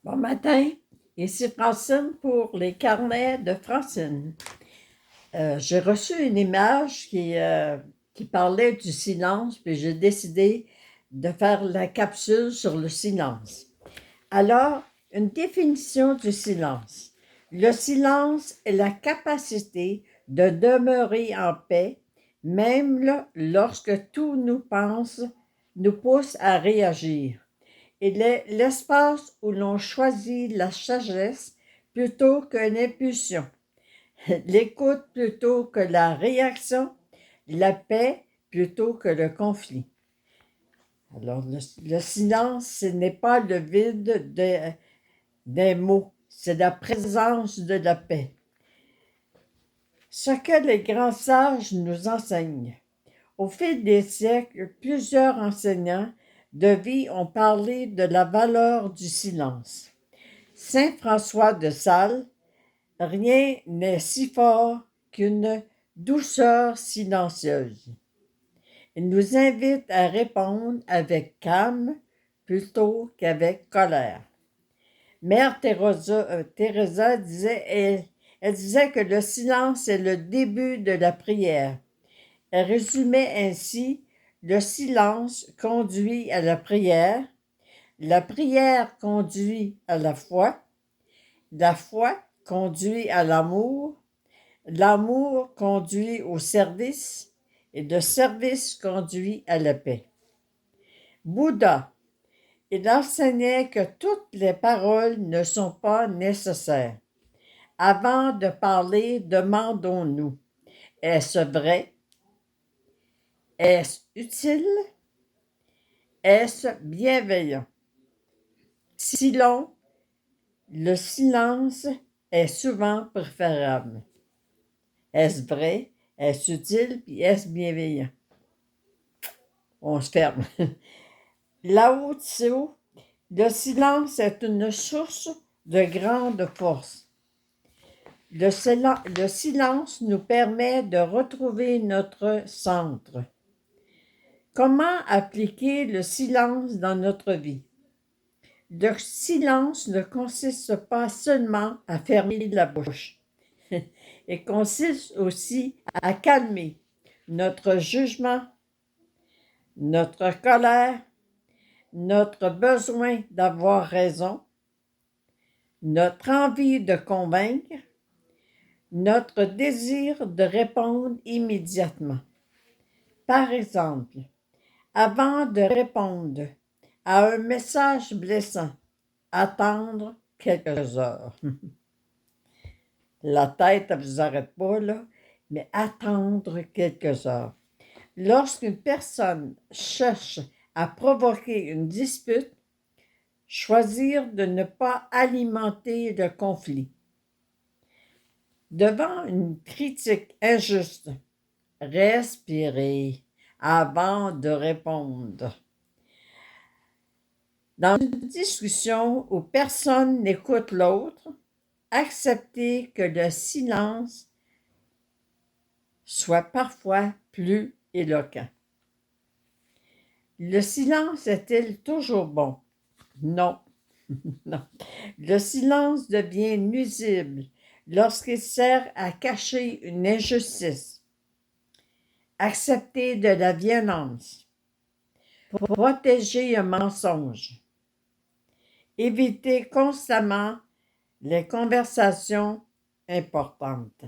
Bon matin, ici Francine pour les carnets de Francine. J'ai reçu une image qui parlait du silence, puis j'ai décidé de faire la capsule sur le silence. Alors, une définition du silence. Le silence est la capacité de demeurer en paix, même lorsque tout nous pousse à réagir. Il est l'espace où l'on choisit la sagesse plutôt qu'une impulsion, l'écoute plutôt que la réaction, la paix plutôt que le conflit. Alors, le silence, ce n'est pas le vide des mots, c'est la présence de la paix. Ce que les grands sages nous enseignent. Au fil des siècles, plusieurs enseignants de vie ont parlé de la valeur du silence. Saint François de Sales, rien n'est si fort qu'une douceur silencieuse. Il nous invite à répondre avec calme plutôt qu'avec colère. Mère Teresa elle disait que le silence est le début de la prière. Elle résumait ainsi: le silence conduit à la prière conduit à la foi conduit à l'amour conduit au service, et le service conduit à la paix. Bouddha, il enseignait que toutes les paroles ne sont pas nécessaires. Avant de parler, demandons-nous: est-ce vrai? Est-ce utile? Est-ce bienveillant? Sinon, le silence est souvent préférable. Est-ce vrai? Est-ce utile? Puis est-ce bienveillant? On se ferme. Lao Tzu, le silence est une source de grande force. Le silence nous permet de retrouver notre centre. Comment appliquer le silence dans notre vie? Le silence ne consiste pas seulement à fermer la bouche. Il consiste aussi à calmer notre jugement, notre colère, notre besoin d'avoir raison, notre envie de convaincre, notre désir de répondre immédiatement. Par exemple, avant de répondre à un message blessant, attendre quelques heures. La tête, elle ne vous arrête pas, là, mais attendre quelques heures. Lorsqu'une personne cherche à provoquer une dispute, choisir de ne pas alimenter le conflit. Devant une critique injuste, respirez avant de répondre. Dans une discussion où personne n'écoute l'autre, acceptez que le silence soit parfois plus éloquent. Le silence est-il toujours bon? Non. Non. Le silence devient nuisible lorsqu'il sert à cacher une injustice, accepter de la violence, protéger un mensonge, éviter constamment les conversations importantes.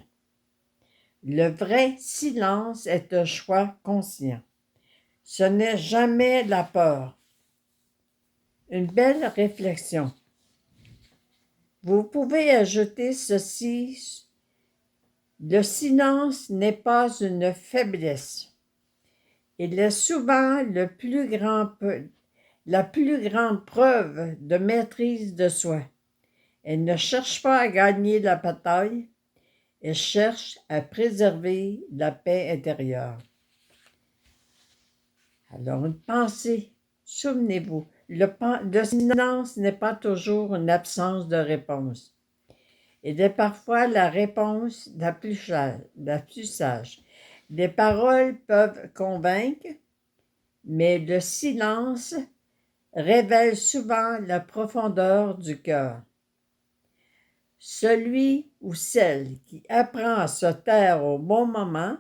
Le vrai silence est un choix conscient. Ce n'est jamais la peur. Une belle réflexion. Vous pouvez ajouter ceci: le silence n'est pas une faiblesse. Il est souvent la plus grande preuve de maîtrise de soi. Elle ne cherche pas à gagner la bataille, elle cherche à préserver la paix intérieure. Alors, une pensée, souvenez-vous, le silence n'est pas toujours une absence de réponse. Il est parfois la réponse la plus sage. Les paroles peuvent convaincre, mais le silence révèle souvent la profondeur du cœur. Celui ou celle qui apprend à se taire au bon moment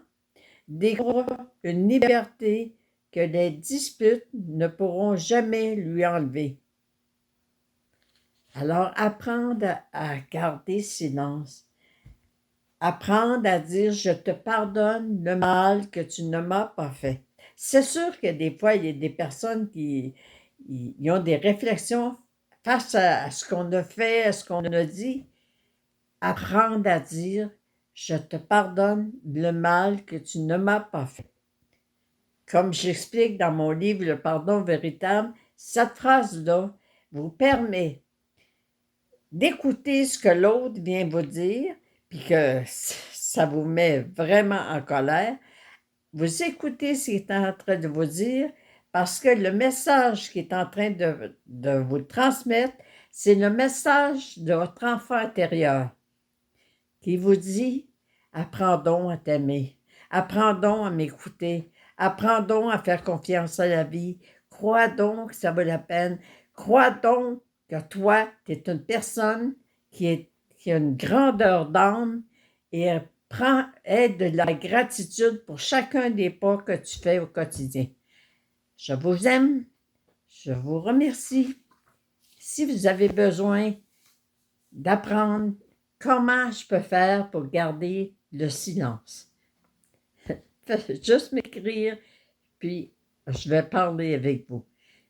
découvre une liberté que les disputes ne pourront jamais lui enlever. Alors, apprendre à garder silence. Apprendre à dire je te pardonne le mal que tu ne m'as pas fait. C'est sûr que des fois, il y a des personnes qui ils ont des réflexions face à ce qu'on a fait, à ce qu'on a dit. Apprendre à dire je te pardonne le mal que tu ne m'as pas fait. Comme j'explique dans mon livre Le pardon véritable, cette phrase-là vous permet d'écouter ce que l'autre vient vous dire, puis que ça vous met vraiment en colère. Vous écoutez ce qu'il est en train de vous dire parce que le message qu'il est en train de vous transmettre, c'est le message de votre enfant intérieur qui vous dit « Apprends donc à t'aimer, apprends donc à m'écouter, apprends donc à faire confiance à la vie, crois donc que ça vaut la peine, crois donc que toi, tu es une personne qui a une grandeur d'âme et aie de la gratitude pour chacun des pas que tu fais au quotidien. Je vous aime, je vous remercie. Si vous avez besoin d'apprendre comment je peux faire pour garder le silence, faites juste m'écrire, puis je vais parler avec vous.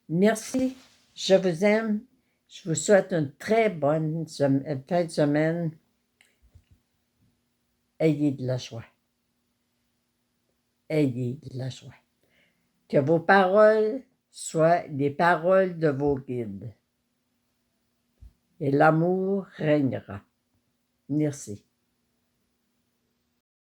Merci, je vous aime. Je vous souhaite une très bonne fin de semaine. Ayez de la joie. Ayez de la joie. Que vos paroles soient les paroles de vos guides. Et l'amour régnera. Merci.